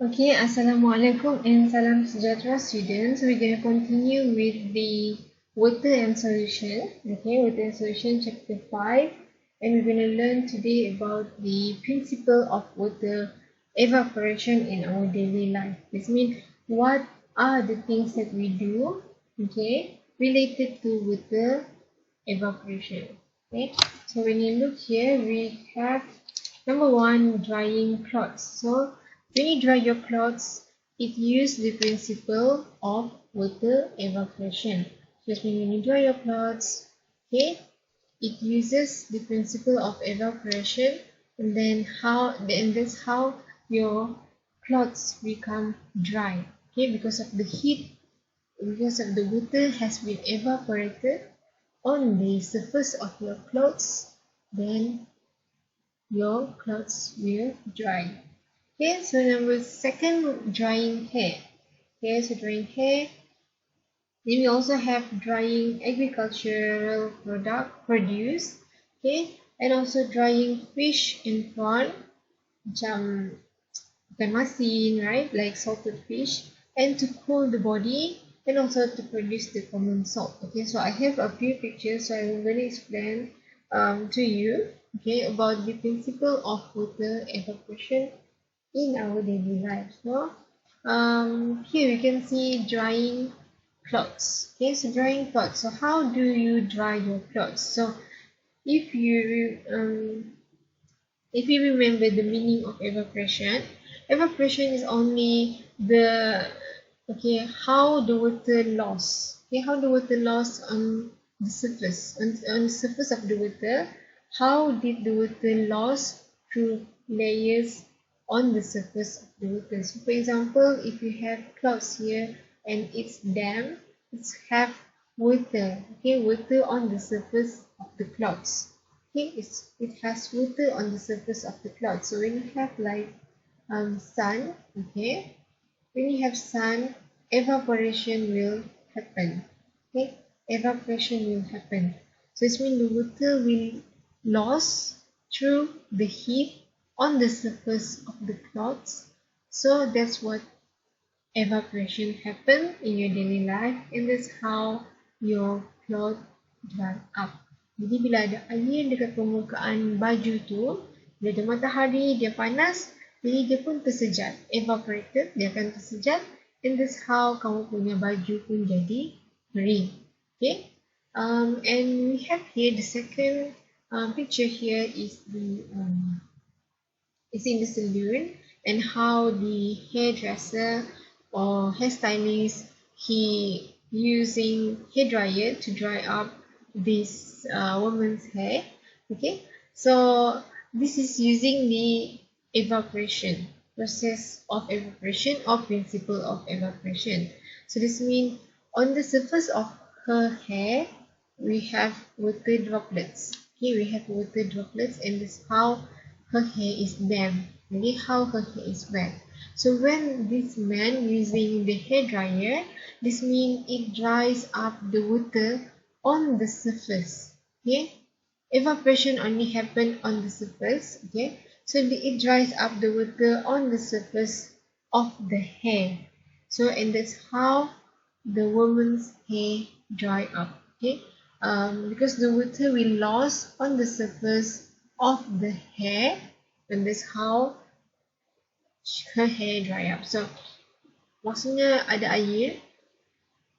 Okay, Assalamualaikum and salam sejahtera students. We're going to continue with the water and solution. Okay, water and solution chapter 5. And we're going to learn today about the principle of water evaporation in our daily life. This means what are the things that we do, okay, related to water evaporation. Okay, so when you look here, we have number one, drying clothes. So when you dry your clothes, it uses the principle of water evaporation. Just when you dry your clothes, okay, it uses the principle of evaporation, and that's how your clothes become dry. Okay, because of the heat, because of the water has been evaporated on the surface of your clothes, then your clothes will dry. Okay, so number second, drying hair. Okay, so drying hair. Then we also have drying agricultural produce. Okay, and also drying fish and prawn, macam ikan masin, right? Like salted fish, and to cool the body and also to produce the common salt. Okay, so I have a few pictures, so I'm going to explain to you, okay, about the principle of water evaporation in our daily life. So here we can see drying clothes. Okay, so drying clothes. So how do you dry your clothes? So if you um, if you remember the meaning of evaporation, evaporation is only the how the water loss. Okay, how the water loss on the surface, on the surface of the water. How did the water loss through layers on the surface of the water? So for example, if you have clouds here and it's damp, it's have water. Okay, water on the surface of the clouds. Okay, it has water on the surface of the cloud. So when you have like sun, okay, when you have sun, evaporation will happen. Okay, evaporation will happen. So it means the water will loss through the heat on the surface of the clouds. So that's what evaporation happen in your daily life, and that's how your cloth dry up. Jadi bila ada air dekat permukaan baju tu, bila ada matahari, dia panas, jadi dia pun tersejat. Evaporated, dia akan tersejat, and that's how kamu punya baju pun jadi kering. Okay? And we have here the second picture here is in the saloon, and how the hairdresser or hairstylist he using hair dryer to dry up this woman's hair. Okay, so this is using the evaporation process of evaporation or principle of evaporation. So this means on the surface of her hair we have water droplets. Okay, we have water droplets, and this is how her hair is damp, really how her hair is wet. So when this man using the hair dryer, this means it dries up the water on the surface. Okay, evaporation only happen on the surface. Okay, so it dries up the water on the surface of the hair. So and that's how the woman's hair dry up. Okay, because the water will loss on the surface of the hair, and that's how her hair dry up. So maksudnya ada air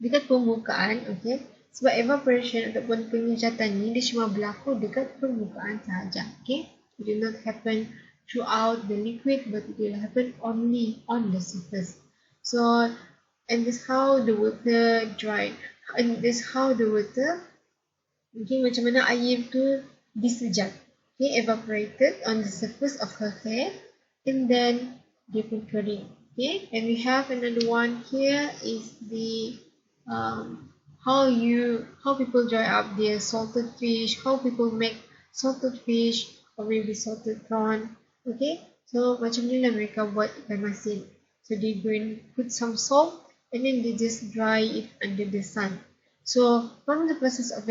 dekat permukaan, okay? Sebab evaporation ataupun penyejatan ni dia cuma berlaku dekat permukaan sahaja, okay? It will not happen throughout the liquid, but it will happen only on the surface. So, and this how the water dry, and this how the water, okay, macam mana air tu disejat, okay, evaporated on the surface of her hair, and then dia pun kering. Okay, and we have another one here is the how people dry up their salted fish, how people make salted fish or maybe salted prawn. Okay, so macam ni lah mereka buat ikan masin. So they put some salt and then they just dry it under the sun. So from the process of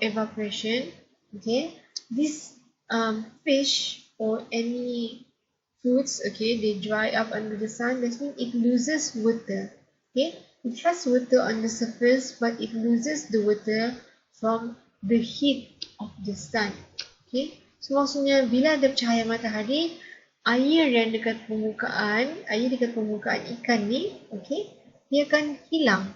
evaporation, okay, this fish or any fruits, okay, they dry up under the sun. That means it loses water. Okay, it has water on the surface, but it loses the water from the heat of the sun. Okay, so maksudnya bila ada cahaya matahari, air dekat permukaan ikan ni, okay, dia akan hilang,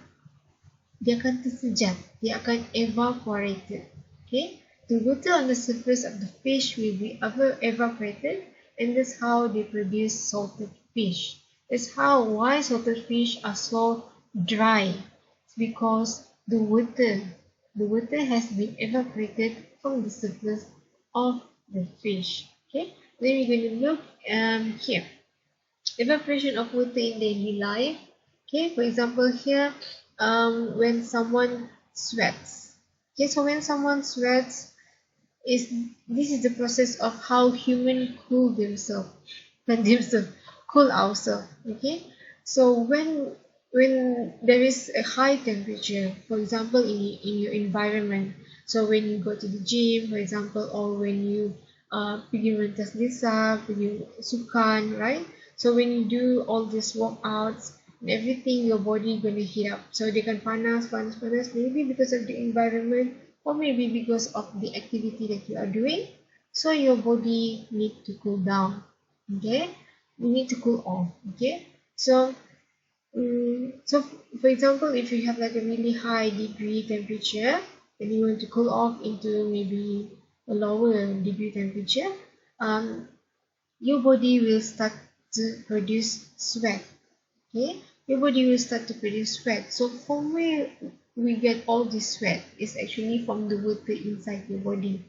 dia akan tersejat, dia akan evaporated. Okay, the water on the surface of the fish will be evaporated, and that's how they produce salted fish. That's how why salted fish are so dry. It's because the water has been evaporated from the surface of the fish. Okay, then we're going to look here. Evaporation of water in daily life. Okay, for example here, when someone sweats. Okay, so when someone sweats, is this is the process of how human cool themselves, not themselves, cool ourselves. Okay, so when there is a high temperature, for example in your environment, so when you go to the gym, for example, or when you pergi rentas desa, pergi sukan, right? So when you do all these workouts and everything, your body gonna heat up. So they can panas, maybe because of the environment, or maybe because of the activity that you are doing. So your body need to cool down. Okay, you need to cool off. Okay, so so for example, if you have like a really high degree temperature and you want to cool off into maybe a lower degree temperature, um, your body will start to produce sweat. Okay, your body will start to produce sweat. So from where we get all this sweat is actually from the water inside your body.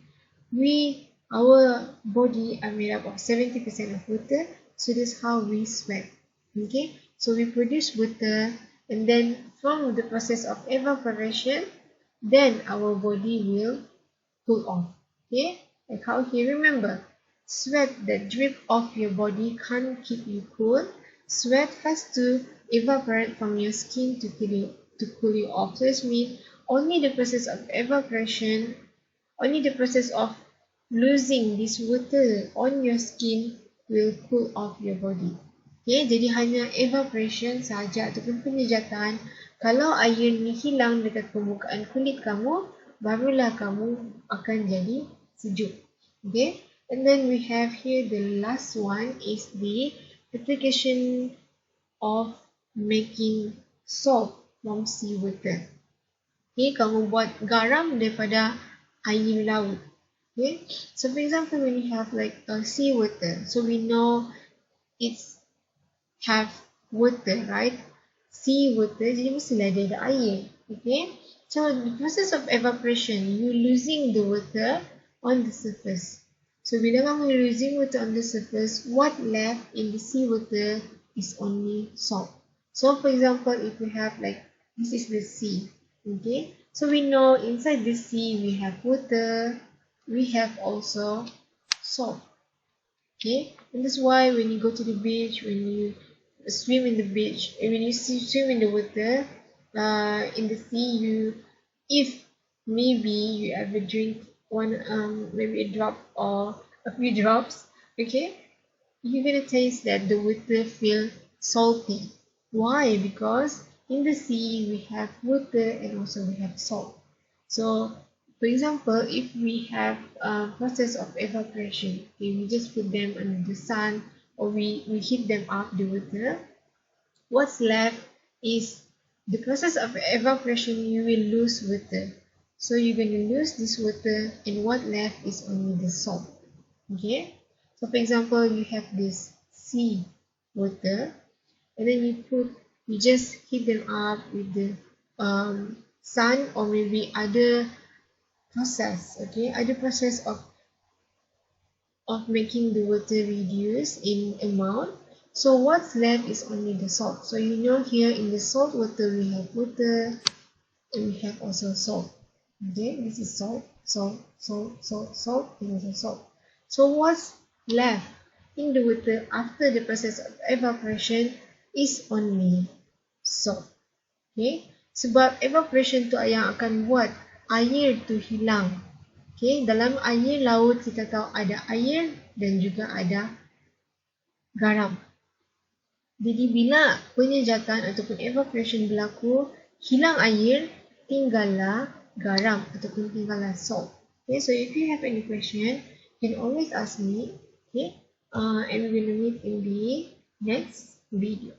Our body are made up of 70% of water, so that's how we sweat. Okay, so we produce water, and then from the process of evaporation, then our body will cool off. Okay, like how here, remember, sweat that drip off your body can't keep you cool. Sweat has to evaporate from your skin to cool you off. So this means only the process of evaporation, only the process of losing this water on your skin will cool off your body. Okay, jadi hanya evaporation sahaja ataupun penyejatan. Kalau air ni hilang dekat permukaan kulit kamu, barulah kamu akan jadi sejuk. Okay, and then we have here the last one is the application of making salt from seawater. Okay, kamu buat garam daripada air laut. Okay, so for example, when you have like a seawater, so we know it's have water, right? Seawater, jadi mestilah dia ada air. Okay, so the process of evaporation, you losing the water on the surface. So bila kamu losing water on the surface, what left in the seawater is only salt. So for example, if we have like, this is the sea. Okay, so we know inside the sea we have water, we have also salt. Okay, and that's why when you go to the beach, when you swim in the beach, and when you swim in the water, in the sea, if maybe you ever drink one, maybe a drop or a few drops, okay, you're gonna taste that the water feel salty. Why? Because in the sea we have water and also we have salt. So for example, if we have a process of evaporation, okay, we just put them under the sun, or we heat them up, the water, what's left is the process of evaporation, you will lose water. So you're going to lose this water, and what left is only the salt. Okay, so for example, you have this sea water, and then you just heat them up with the sun, or maybe other process. Okay, other process of making the water reduce in amount. So what's left is only the salt. So you know here in the salt water we have water and we have also salt. Okay, this is salt, and also salt. So what's left in the water after the process of evaporation is only salt. Okay, sebab evaporation tu yang akan buat air tu hilang. Okay, dalam air laut kita tahu ada air dan juga ada garam. Jadi bila penyejatan ataupun evaporation berlaku, hilang air, tinggallah garam ataupun tinggallah salt. Okay, so if you have any question, you can always ask me. Okay, and we will meet in the next video.